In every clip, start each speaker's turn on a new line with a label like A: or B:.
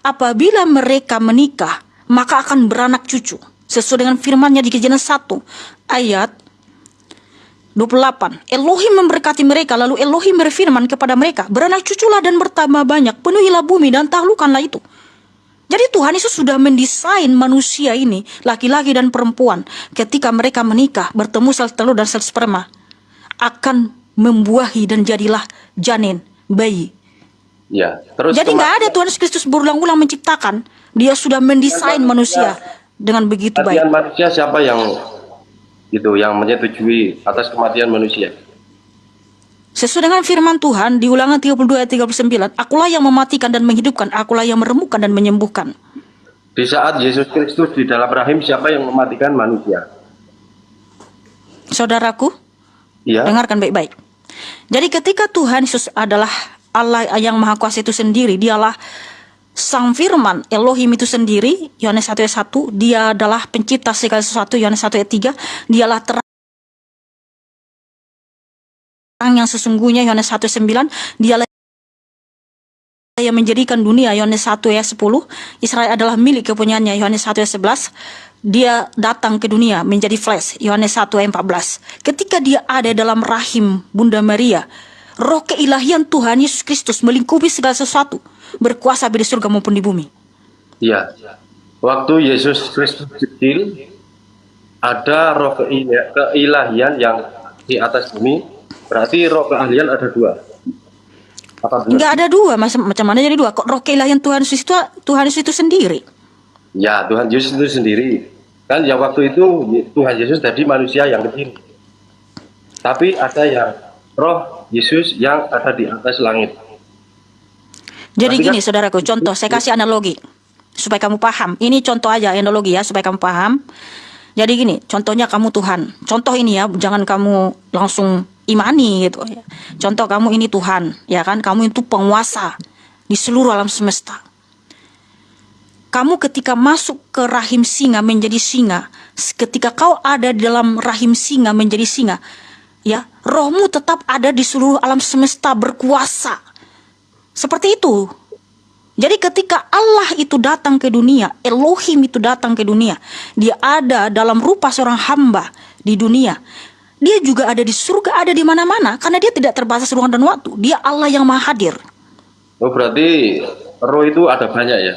A: apabila mereka menikah, maka akan beranak cucu. Sesuai dengan firman-Nya di Kejadian 1 ayat 28. Elohim memberkati mereka, lalu Elohim berfirman kepada mereka, beranak cuculah dan bertambah banyak, penuhilah bumi dan taklukkanlah itu. Jadi Tuhan Yesus sudah mendesain manusia ini, laki-laki dan perempuan, ketika mereka menikah, bertemu sel telur dan sel sperma, akan membuahi dan jadilah janin, bayi.
B: Ya, terus
A: jadi nggak ada Tuhan Yesus Kristus berulang-ulang menciptakan, dia sudah mendesain manusia dengan begitu baik.
B: Kematian manusia siapa yang menyetujui atas kematian manusia?
A: Sesuai dengan firman Tuhan di Ulangan 32 ayat 39, akulah yang mematikan dan menghidupkan, akulah yang meremukkan dan menyembuhkan.
B: Di saat Yesus Kristus di dalam rahim, siapa yang mematikan manusia?
A: Saudaraku,
B: ya,
A: dengarkan baik-baik. Jadi ketika Tuhan Yesus adalah Allah yang Maha Kuasa itu sendiri, dialah Sang Firman, Elohim itu sendiri, Yohanes 1 ayat 1, dia adalah pencipta segala sesuatu, Yohanes 1 ayat 3, dialah terang yang sesungguhnya, Yohanes 1 ayat 9, dialah yang menjadikan dunia, Yohanes 1 ayat 10, Israel adalah milik kepunyaannya, Yohanes 1 ayat 11, dia datang ke dunia menjadi flesh, Yohanes 1 ayat 14. Ketika dia ada dalam rahim Bunda Maria, roh keilahian Tuhan Yesus Kristus melingkupi segala sesuatu, berkuasa di surga maupun di bumi.
B: Iya. Waktu Yesus Kristus kecil, ada roh keilahian yang di atas bumi. Berarti roh keahlian ada dua.
A: Enggak ada dua, macam mana jadi dua? Kok roh keilahian Tuhan Yesus itu sendiri?
B: Ya, Tuhan Yesus itu sendiri. Kan yang waktu itu Tuhan Yesus tadi manusia yang kecil. Tapi ada yang roh Yesus yang ada di atas langit.
A: Jadi gini saudaraku, contoh, saya kasih analogi supaya kamu paham. Ini contoh aja, analogi ya, supaya kamu paham. Jadi gini, contohnya kamu Tuhan. Contoh ini ya, jangan kamu langsung imani gitu ya. Contoh kamu ini Tuhan, ya kan? Kamu itu penguasa di seluruh alam semesta. Kamu ketika masuk ke rahim singa menjadi singa, ketika kau ada di dalam rahim singa menjadi singa, ya, rohmu tetap ada di seluruh alam semesta berkuasa. Seperti itu. Jadi ketika Allah itu datang ke dunia, Elohim itu datang ke dunia, dia ada dalam rupa seorang hamba di dunia. Dia juga ada di surga, ada di mana-mana, karena dia tidak terbatas ruang dan waktu. Dia Allah yang maha hadir.
B: Oh, berarti roh itu ada banyak ya?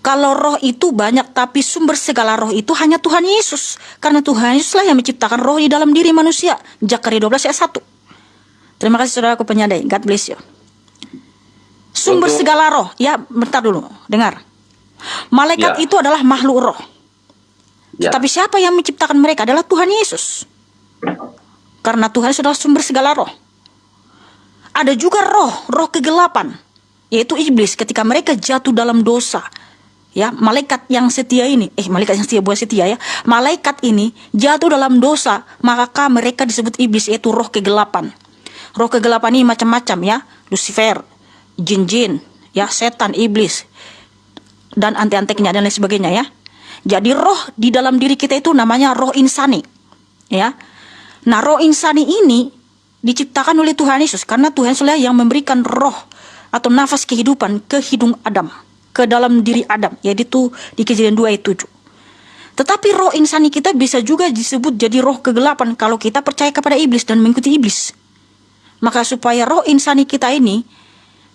A: Kalau roh itu banyak, tapi sumber segala roh itu hanya Tuhan Yesus. Karena Tuhan Yesuslah yang menciptakan roh di dalam diri manusia. Zakaria 12 ayat 1. Terima kasih saudaraku penyadai. God bless you. Sumber segala roh. Ya, bentar dulu. Dengar. Malaikat itu adalah makhluk roh.
B: Ya.
A: Tetapi siapa yang menciptakan mereka adalah Tuhan Yesus. Karena Tuhan adalah sumber segala roh. Ada juga roh kegelapan. Yaitu iblis ketika mereka jatuh dalam dosa. Ya, malaikat yang setia ini. Malaikat yang setia bukan setia ya. Malaikat ini jatuh dalam dosa. Maka mereka disebut iblis, yaitu roh kegelapan. Roh kegelapan ini macam-macam ya. Lucifer, jin-jin, ya, setan, iblis, dan antek-anteknya dan lain sebagainya ya. Jadi roh di dalam diri kita itu namanya roh insani, ya. Nah, roh insani ini diciptakan oleh Tuhan Yesus karena Tuhan Yesus yang memberikan roh atau nafas kehidupan ke hidung Adam, ke dalam diri Adam, yaitu di Kejadian 2 ayat 7. Tetapi roh insani kita bisa juga disebut jadi roh kegelapan kalau kita percaya kepada iblis dan mengikuti iblis. Maka supaya roh insani kita ini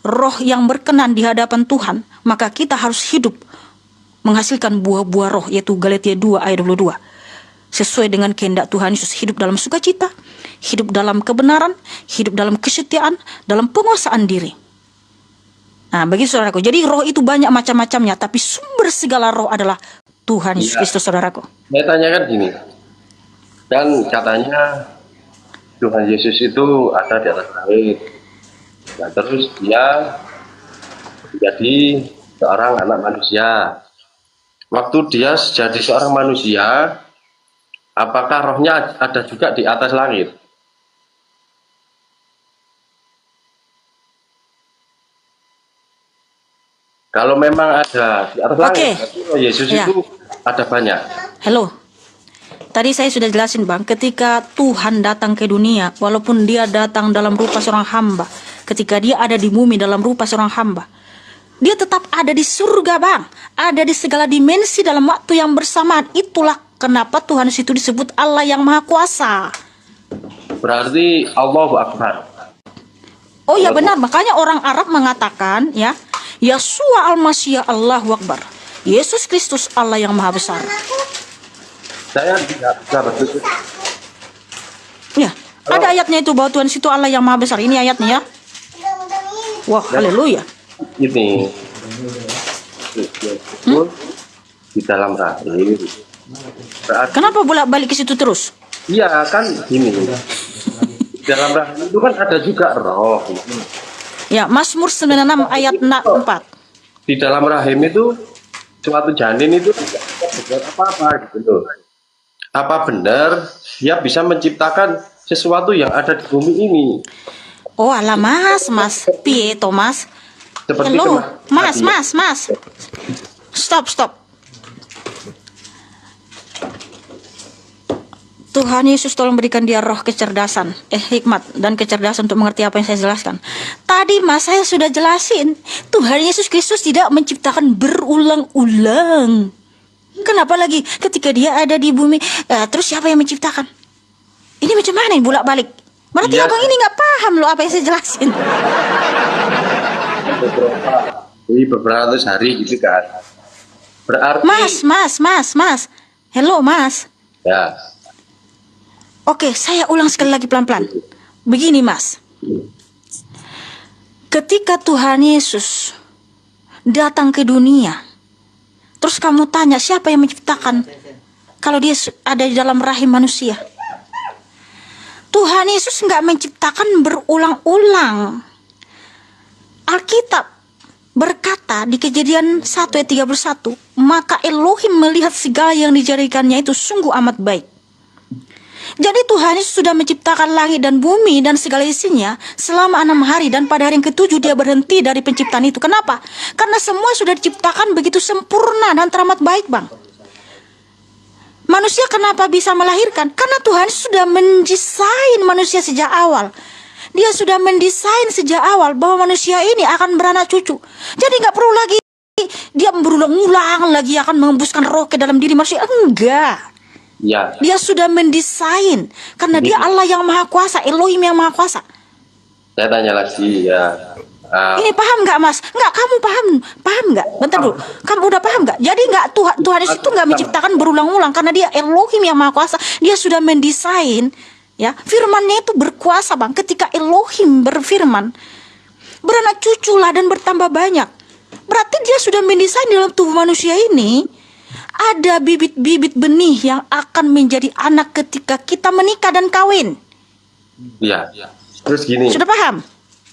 A: roh yang berkenan di hadapan Tuhan, maka kita harus hidup menghasilkan buah-buah roh, yaitu Galatia 2 ayat 22. Sesuai dengan kehendak Tuhan Yesus, hidup dalam sukacita, hidup dalam kebenaran, hidup dalam kesetiaan, dalam penguasaan diri. Nah, bagi saudaraku, jadi roh itu banyak macam-macamnya, tapi sumber segala roh adalah Tuhan Yesus Kristus, saudaraku.
B: Saya tanyakan gini, dan katanya Tuhan Yesus itu ada di atas langit. Nah, terus dia menjadi seorang anak manusia. Waktu dia jadi seorang manusia, apakah rohnya ada juga di atas langit? Kalau memang ada di atas langit, roh Yesus itu ada banyak.
A: Halo. Tadi saya sudah jelasin Bang, ketika Tuhan datang ke dunia, walaupun dia datang dalam rupa seorang hamba, ketika dia ada di bumi dalam rupa seorang hamba, Dia tetap ada di surga, Bang. Ada di segala dimensi dalam waktu yang bersamaan. Itulah kenapa Tuhan itu disebut Allah yang Maha Kuasa.
B: Berarti Allahu Akbar.
A: Oh ya benar, makanya orang Arab mengatakan ya, Yeshua al-Masih Allahu Akbar. Yesus Kristus Allah yang Maha Besar.
B: Saya tidak bisa berpikir.
A: Ya, ada ayatnya itu bahwa Tuhan itu Allah yang Maha Besar. Ini ayatnya ya. Wah, haleluya.
B: Ini di dalam rahim. Berarti,
A: Kenapa bolak-balik ke situ terus?
B: iya kan gini. Di dalam rahim itu kan ada juga roh.
A: Ya, Mazmur 96 ayat 4.
B: Di dalam rahim itu suatu janin itu tidak berbuat apa-apa gitu loh. Apa benar dia bisa menciptakan sesuatu yang ada di bumi ini?
A: Oh, alah Mas. Piye to, Mas?
B: Seperti
A: Hello,
B: kemarin.
A: Mas. Stop. Tuhan Yesus tolong berikan dia roh kecerdasan, hikmat dan kecerdasan untuk mengerti apa yang saya jelaskan. Tadi Mas saya sudah jelasin, Tuhan Yesus Kristus tidak menciptakan berulang-ulang. Kenapa lagi ketika dia ada di bumi, terus siapa yang menciptakan? Ini macam mana ini bolak-balik? Berarti
B: Iya.
A: abang ini nggak paham loh apa yang saya jelasin.
B: Beberapa ratus hari gitu kan. Berarti
A: Mas. Hello, Mas.
B: ya.
A: Oke, saya ulang sekali lagi pelan-pelan. Begini, Mas. Ketika Tuhan Yesus datang ke dunia, terus kamu tanya siapa yang menciptakan kalau dia ada di dalam rahim manusia? Tuhan Yesus nggak menciptakan berulang-ulang. Alkitab berkata di Kejadian 1 ayat 31, maka Elohim melihat segala yang dijadikannya itu sungguh amat baik. Jadi Tuhan Yesus sudah menciptakan langit dan bumi dan segala isinya selama 6 hari, dan pada hari yang ke-7 dia berhenti dari penciptaan itu. Kenapa? Karena semua sudah diciptakan begitu sempurna dan teramat baik, Bang. Manusia kenapa bisa melahirkan? Karena Tuhan sudah mendesain manusia sejak awal. Dia sudah mendesain sejak awal bahwa manusia ini akan beranak cucu. Jadi nggak perlu lagi dia berulang-ulang lagi akan mengembuskan roh ke dalam diri manusia. Enggak.
B: Ya.
A: Dia sudah mendesain karena dia Allah yang Maha Kuasa, Elohim yang Maha Kuasa.
B: Saya tanya lagi ya.
A: Ini paham nggak, Mas? Nggak, kamu paham nggak? Bentar dulu, kamu udah paham nggak? Jadi nggak Tuhan Yesus itu nggak menciptakan berulang-ulang karena dia Elohim yang Maha Kuasa. Dia sudah mendesain, ya. Firman-Nya itu berkuasa, Bang. Ketika Elohim berfirman, beranak cuculah dan bertambah banyak. Berarti dia sudah mendesain dalam tubuh manusia ini ada bibit-bibit benih yang akan menjadi anak ketika kita menikah dan kawin.
B: Iya. Terus gini.
A: Sudah paham?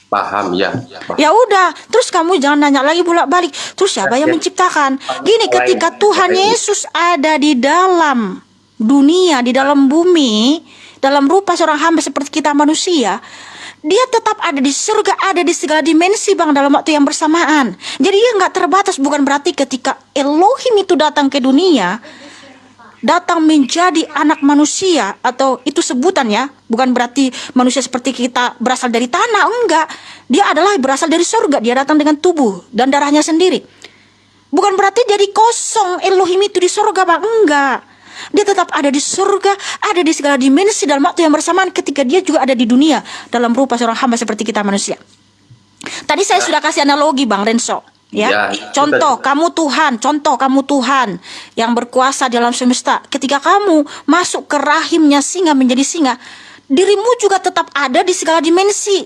B: Paham ya.
A: Ya udah, terus kamu jangan nanya lagi bolak-balik. Terus siapa yang menciptakan? Gini, ketika Tuhan Yesus ada di dalam dunia, di dalam bumi, dalam rupa seorang hamba seperti kita manusia, dia tetap ada di surga, ada di segala dimensi, Bang, dalam waktu yang bersamaan. Jadi dia nggak terbatas. Bukan berarti ketika Elohim itu datang ke dunia, datang menjadi anak manusia, atau itu sebutannya, bukan berarti manusia seperti kita berasal dari tanah, enggak. Dia adalah berasal dari surga, dia datang dengan tubuh dan darahnya sendiri. Bukan berarti jadi kosong Elohim itu di surga, Bang, enggak. Dia tetap ada di surga, ada di segala dimensi dalam waktu yang bersamaan ketika dia juga ada di dunia dalam rupa seorang hamba seperti kita manusia. Tadi saya sudah kasih analogi, Bang Renzo. Ya, contoh kamu Tuhan yang berkuasa dalam semesta. Ketika kamu masuk ke rahimnya singa menjadi singa, dirimu juga tetap ada di segala dimensi.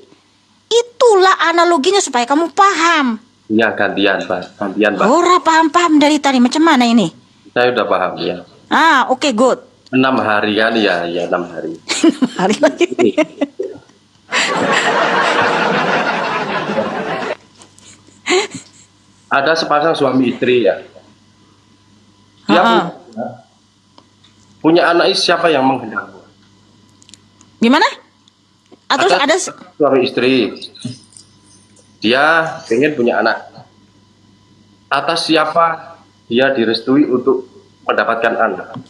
A: Itulah analoginya supaya kamu paham.
B: Iya, gantian, Pak.
A: Ora paham dari tadi, macam mana ini?
B: Saya udah paham ya.
A: Oke, good.
B: 6 hari kan ya, 6 hari.
A: 6 hari lagi.
B: Ada sepasang suami istri ya. Dia punya anak, siapa yang menghendaki?
A: Gimana? Terus ada
B: suami istri. Dia pengen punya anak. Atas siapa dia direstui untuk mendapatkan anak?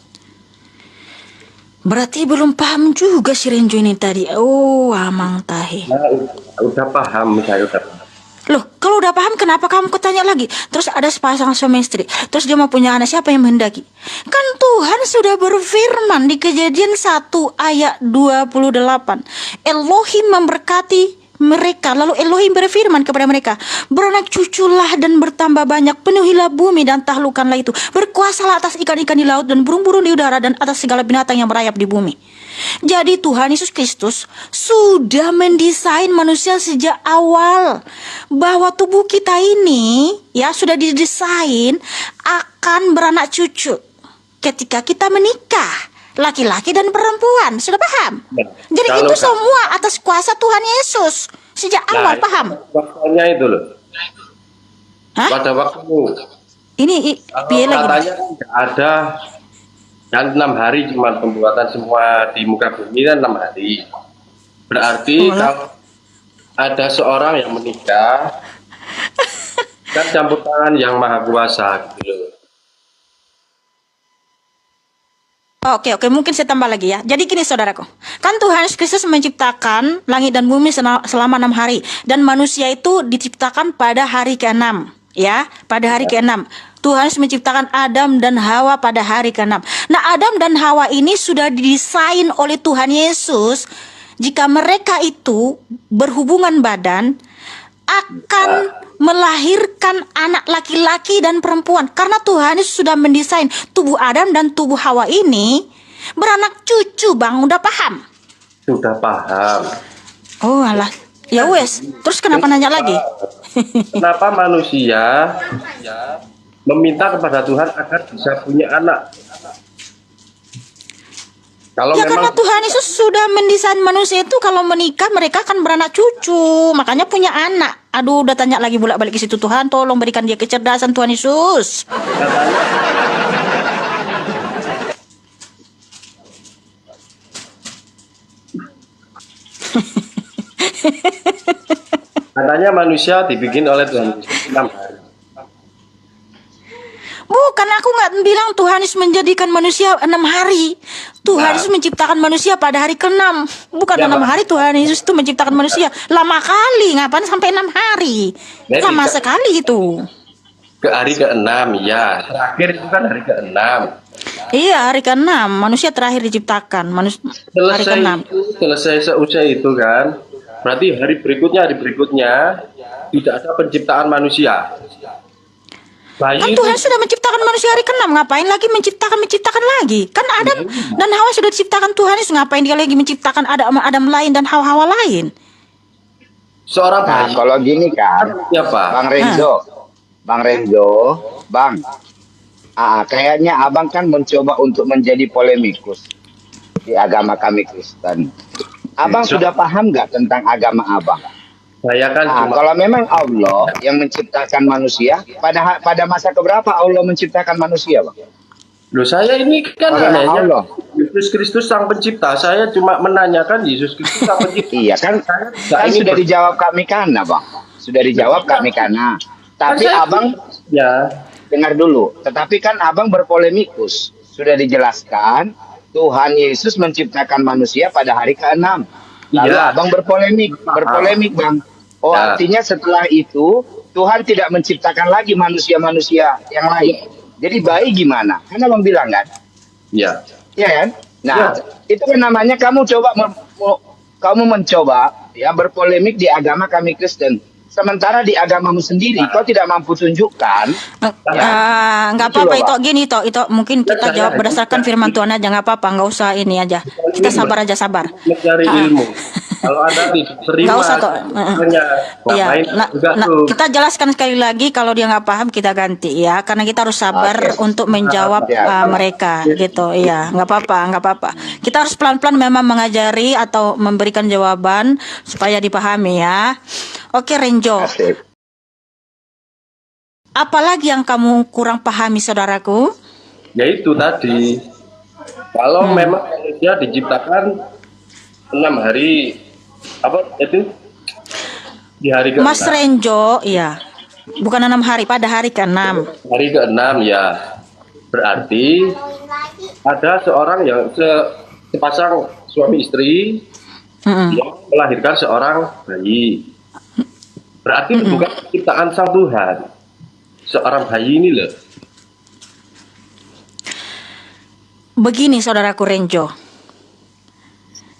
A: Berarti belum paham juga si Renjo ini tadi. Oh, amang tahe.
B: Nah, udah paham, saya udah paham.
A: Loh, kalau udah paham, kenapa kamu ketanya lagi? Terus ada sepasang suami istri, terus dia mau punya anak, siapa yang menghendaki? Kan Tuhan sudah berfirman di Kejadian 1 ayat 28. Elohim memberkati mereka, lalu Elohim berfirman kepada mereka, beranak cuculah dan bertambah banyak, penuhilah bumi dan taklukkanlah itu, berkuasalah atas ikan-ikan di laut dan burung-burung di udara dan atas segala binatang yang merayap di bumi. Jadi Tuhan Yesus Kristus sudah mendesain manusia sejak awal bahwa tubuh kita ini ya sudah didesain akan beranak cucu ketika kita menikah, laki-laki dan perempuan. Sudah paham?
B: Ya.
A: Jadi
B: Kalau
A: itu semua atas kuasa Tuhan Yesus sejak awal, paham?
B: Waktunya itu loh.
A: Hah?
B: Pada waktu
A: Ini
B: kalau
A: piye lagi?
B: katanya nggak ada, kan 6 hari cuma pembuatan semua di muka bumi kan 6 hari. Berarti kalau ada seorang yang menikah, kan campur tangan yang maha kuasa gitu loh.
A: Oke, mungkin saya tambah lagi ya. Jadi gini saudaraku, kan Tuhan Yesus Kristus menciptakan langit dan bumi selama 6 hari. Dan manusia itu diciptakan pada hari ke-6. Ya, pada hari ke-6. Tuhan Yesus menciptakan Adam dan Hawa pada hari ke-6. Nah, Adam dan Hawa ini sudah didesain oleh Tuhan Yesus. Jika mereka itu berhubungan badan, akan melahirkan anak laki-laki dan perempuan. Karena Tuhan Yesus sudah mendesain tubuh Adam dan tubuh Hawa ini beranak cucu, Bang. Udah paham?
B: Sudah paham.
A: Oh alah, ya wes. Terus kenapa nanya lagi?
B: Kenapa manusia meminta kepada Tuhan agar bisa punya anak? Kalau
A: Ya
B: memang
A: karena Tuhan Yesus sudah mendesain manusia itu kalau menikah mereka akan beranak cucu, makanya punya anak. Aduh, udah tanya lagi bolak-balik ke situ. Tuhan tolong berikan dia kecerdasan, Tuhan Yesus.
B: katanya manusia dibikin oleh Tuhan Yesus 6 hari.
A: Bukan, aku nggak bilang Tuhan Yesus menjadikan manusia 6 hari. Tuhan Yesus menciptakan manusia pada hari ke-6. Bukan
B: Ya,
A: 6
B: Pak.
A: hari Tuhan Yesus itu menciptakan manusia. Lama kali, ngapain sampai 6 hari?
B: Ya,
A: Lama
B: tidak.
A: sekali itu.
B: Ke hari ke-6 ya. Terakhir itu kan hari ke-6.
A: Iya, hari ke-6 manusia terakhir diciptakan. Hari ke-6.
B: Selesai seusai itu kan. Berarti hari berikutnya tidak ada penciptaan manusia. Bayi
A: Kan
B: itu
A: Tuhan sudah menciptakan manusia hari ke-6, ngapain lagi menciptakan lagi? Kan Adam dan Hawa sudah diciptakan Tuhan Yesus, ngapain dia lagi menciptakan Adam lain dan Hawa lain?
B: seorang
C: Nah,
B: bayi.
C: kalau gini kan,
B: Siapa?
C: Bang Renzo, kayaknya abang kan mencoba untuk menjadi polemikus di agama kami Kristen. Abang sudah paham nggak tentang agama abang?
B: Saya kan
C: Nah,
B: cuma
C: kalau memang Allah yang menciptakan manusia, pada masa keberapa Allah menciptakan manusia, Bang?
B: Loh, saya ini kan
C: Oleh
B: hanya
C: Allah.
B: Yesus Kristus sang pencipta. Saya cuma menanyakan Yesus Kristus sang pencipta.
C: Iya kan,
B: Saya
C: kan
B: ini
C: sudah dijawab Kak Mikana, Bang. Sudah dijawab Kak Mikana. Tapi
B: saya-
C: abang
B: ya.
C: dengar dulu. Tetapi kan abang berpolemikus. Sudah dijelaskan Tuhan Yesus menciptakan manusia pada hari ke-6. Lalu
B: Iya.
C: abang berpolemik, Bang. Oh,
B: Ya.
C: artinya setelah itu Tuhan tidak menciptakan lagi manusia-manusia yang lain. Jadi bayi gimana? Kan abang bilang kan?
B: Ya.
C: Iya kan? Nah, itu kan namanya kamu mencoba ya berpolemik di agama kami Kristen. Sementara di agamamu sendiri kau tidak mampu tunjukkan.
A: Nggak
C: Gitu
A: apa-apa
C: loh,
A: itu
C: Pak.
A: gini itu mungkin kita
B: Saya-
A: jawab berdasarkan firman Tuhan aja, nggak apa-apa, nggak usah ini aja. Kita sabar aja, sabar.
B: Mencari ilmu. Kalau Anda tidak terima,
A: Nggak usah toh.
B: hanya
A: Iya,
B: ngapain juga tuh.
A: kita jelaskan sekali lagi, kalau dia nggak paham kita ganti ya, karena kita harus sabar
C: Oke.
A: untuk menjawab
C: Ya.
A: mereka gitu. Iya, nggak apa-apa. Kita harus pelan-pelan memang mengajari atau memberikan jawaban supaya dipahami ya. Oke, Renjo.
C: Asik.
A: Apalagi yang kamu kurang pahami, saudaraku?
B: Ya itu tadi. Kalau memang manusia diciptakan 6 hari, apa itu? Di hari ke-6.
A: Mas Renjo, iya. Bukan 6 hari, pada hari ke-6.
B: Hari ke-6 ya. Berarti ada seorang yang sepasang suami istri
A: Mm-mm.
B: yang melahirkan seorang bayi. Berarti itu bukan ciptaan sang Tuhan. Seorang bayi ini loh.
A: Begini saudaraku Renjo.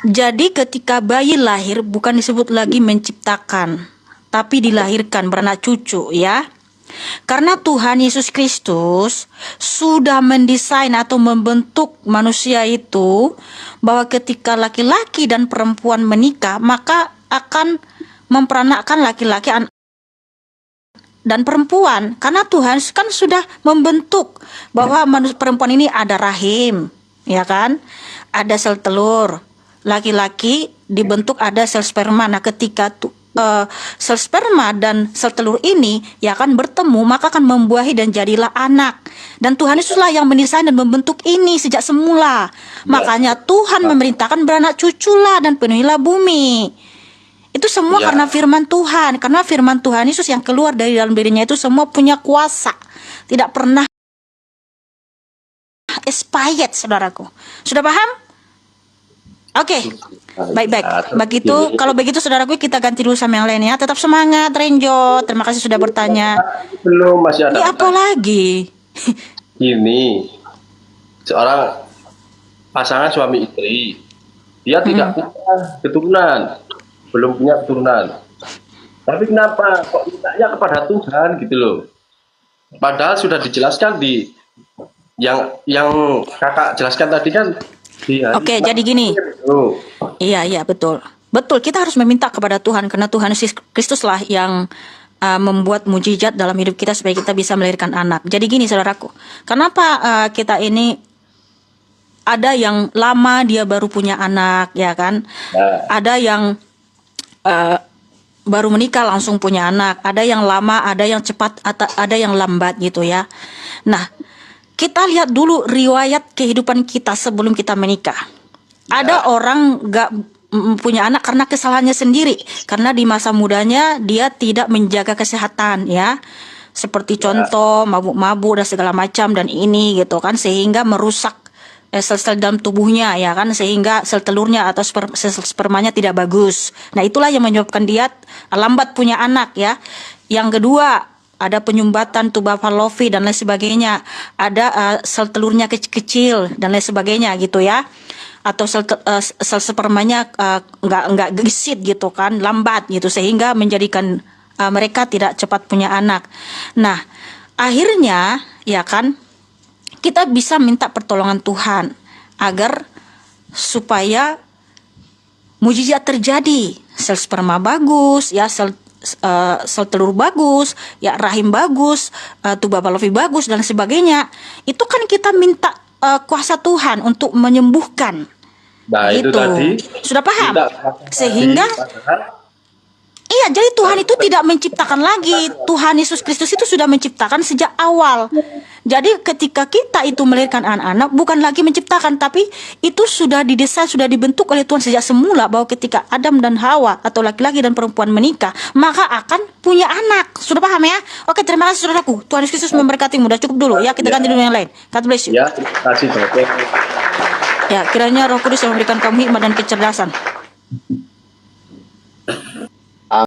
A: Jadi ketika bayi lahir bukan disebut lagi menciptakan, tapi dilahirkan beranak cucu ya. Karena Tuhan Yesus Kristus sudah mendesain atau membentuk manusia itu bahwa ketika laki-laki dan perempuan menikah maka akan memperanakkan laki-laki dan perempuan. Karena Tuhan kan sudah membentuk bahwa perempuan ini ada rahim, ya kan? Ada sel telur. Laki-laki dibentuk ada sel sperma. Nah, ketika sel sperma dan sel telur ini ya akan bertemu, maka akan membuahi dan jadilah anak. Dan Tuhan Yesuslah yang mendesain dan membentuk ini sejak semula. Makanya Tuhan memerintahkan beranak cuculah dan penuhilah bumi. Itu semua karena firman Tuhan. Karena firman Tuhan Yesus yang keluar dari dalam dirinya itu semua punya kuasa. Tidak pernah expired, saudaraku. Sudah paham? Oke, baik-baik. Kalau begitu saudaraku, kita ganti dulu sama yang lain ya. Tetap semangat Renjo. Terima kasih sudah bertanya.
B: Belum, masih ada.
A: Ini apa lagi?
B: Ini seorang pasangan suami istri. Dia tidak punya keturunan, belum punya keturunan. Tapi kenapa kok mintanya kepada Tuhan gitu loh? Padahal sudah dijelaskan di yang kakak jelaskan tadi kan.
A: Oke, jadi gini. Iya, betul. Betul, kita harus meminta kepada Tuhan karena Tuhan Yesus Kristus lah yang membuat mujizat dalam hidup kita supaya kita bisa melahirkan anak. Jadi gini saudaraku, kenapa kita ini ada yang lama dia baru punya anak, ya kan? Ada yang baru menikah langsung punya anak, ada yang lama, ada yang cepat, ada yang lambat gitu ya. Nah, kita lihat dulu riwayat kehidupan kita sebelum kita menikah. Ada orang gak punya anak karena kesalahannya sendiri. Karena di masa mudanya dia tidak menjaga kesehatan ya. Seperti contoh mabuk-mabuk dan segala macam dan ini gitu kan. Sehingga merusak sel-sel dalam tubuhnya ya kan. Sehingga sel telurnya atau sel spermanya tidak bagus. Nah itulah yang menyebabkan dia lambat punya anak ya. Yang kedua, ada penyumbatan tuba Fallopi dan lain sebagainya. Ada sel telurnya kecil-kecil dan lain sebagainya gitu ya. Atau sel spermanya nggak gesit gitu kan, lambat gitu sehingga menjadikan mereka tidak cepat punya anak. Nah, akhirnya ya kan kita bisa minta pertolongan Tuhan agar supaya mujizat terjadi. Sel sperma bagus, ya sel telur bagus, ya rahim bagus, tuba Fallopi bagus dan sebagainya. Itu kan kita minta kuasa Tuhan untuk menyembuhkan.
B: Nah,
A: gitu.
B: Itu tadi.
A: Sudah paham? Sehingga iya, jadi Tuhan itu tidak menciptakan lagi. Tuhan Yesus Kristus itu sudah menciptakan sejak awal. Jadi ketika kita itu melahirkan anak-anak bukan lagi menciptakan, tapi itu sudah didesain, sudah dibentuk oleh Tuhan sejak semula bahwa ketika Adam dan Hawa atau laki-laki dan perempuan menikah, maka akan punya anak. Sudah paham ya? Oke, terima kasih saudaraku. Tuhan Yesus Kristus memberkatimu. Udah cukup dulu ya, kita ganti dulu yang lain. God bless you.
B: Ya, terima kasih.
A: Ya, kiranya Roh Kudus yang memberikan kamu hikmat dan kecerdasan.